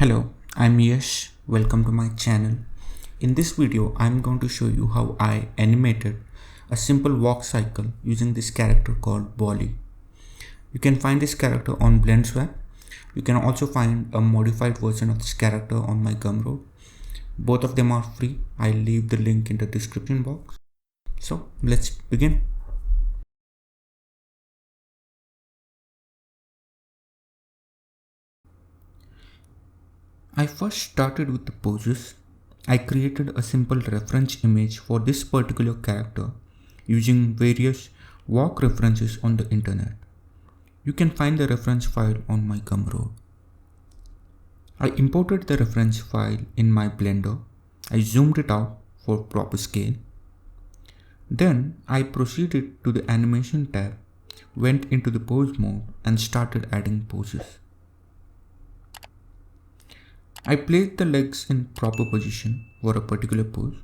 Hello, I'm Yash. Welcome to my channel. In this video, I'm going to show you how I animated a simple walk cycle using this character called Bolly. You can find this character on BlendSwap. You can also find a modified version of this character on my Gumroad. Both of them are free. I'll leave the link in the description box. So let's begin. I first started with the poses. I created a simple reference image for this particular character using various walk references on the internet. You can find the reference file on my Gumroad. I imported the reference file in my Blender. I zoomed it out for proper scale. Then I proceeded to the animation tab, went into the pose mode and started adding poses. I placed the legs in proper position for a particular pose.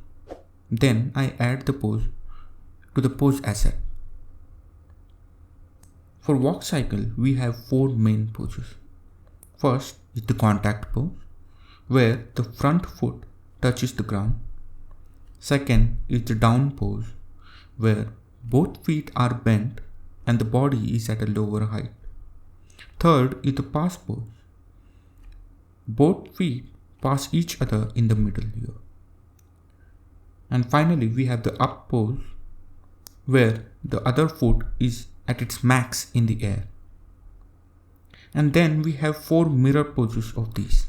Then I add the pose to the pose asset. For walk cycle, we have 4 main poses. First is the contact pose, where the front foot touches the ground. Second is the down pose, where both feet are bent and the body is at a lower height. Third is the pass pose. Both feet pass each other in the middle here. And finally, we have the up pose, where the other foot is at its max in the air. And then we have 4 mirror poses of these.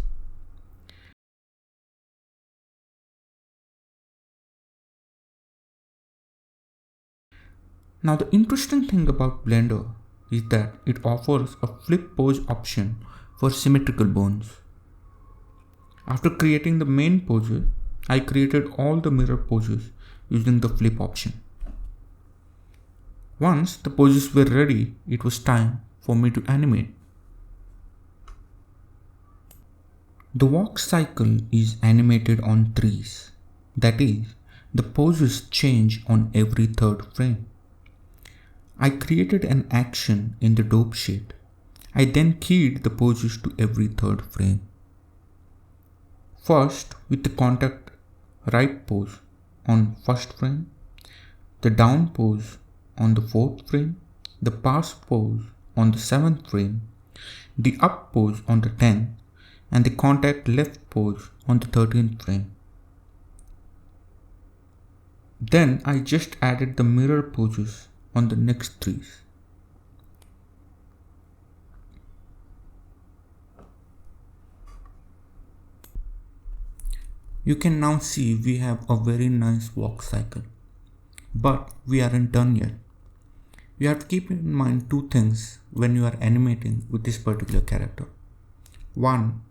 Now the interesting thing about Blender is that it offers a flip pose option for symmetrical bones. After creating the main poses, I created all the mirror poses using the flip option. Once the poses were ready, it was time for me to animate. The walk cycle is animated on trees. That is, the poses change on every 3rd frame. I created an action in the dope sheet. I then keyed the poses to every 3rd frame. First, with the contact right pose on 1st frame, the down pose on the 4th frame, the pass pose on the 7th frame, the up pose on the 10th, and the contact left pose on the 13th frame. Then I just added the mirror poses on the next 3. You can now see we have a very nice walk cycle, but we aren't done yet. You have to keep in mind 2 things when you are animating with this particular character. 1.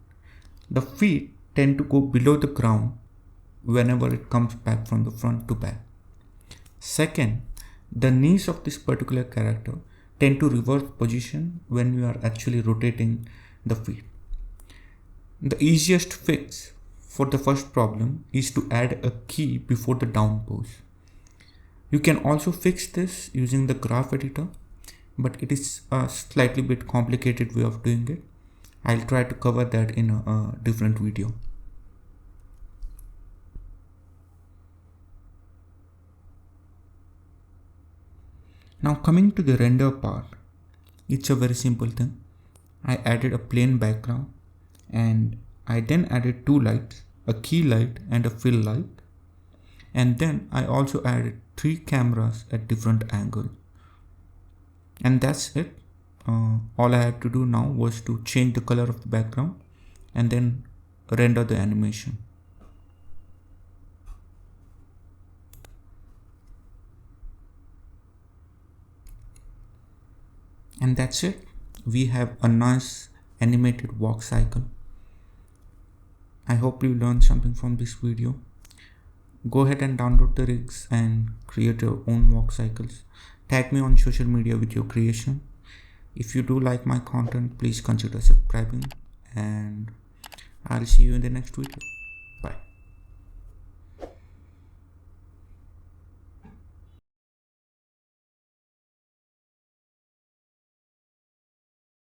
The feet tend to go below the ground whenever it comes back from the front to back. Second, the knees of this particular character tend to reverse position when you are actually rotating the feet. The easiest fix for the first problem is to add a key before the down pose. You can also fix this using the graph editor, but it is a slightly bit complicated way of doing it. I'll try to cover that in a different video. Now coming to the render part, it's a very simple thing. I added a plain background and I then added 2 lights, a key light and a fill light. And then I also added 3 cameras at different angles. And that's it. All I had to do now was to change the color of the background and then render the animation. And that's it. We have a nice animated walk cycle. I hope you learned something from this video. Go ahead and download the rigs and create your own walk cycles. Tag me on social media with your creation. If you do like my content, please consider subscribing, and I'll see you in the next video.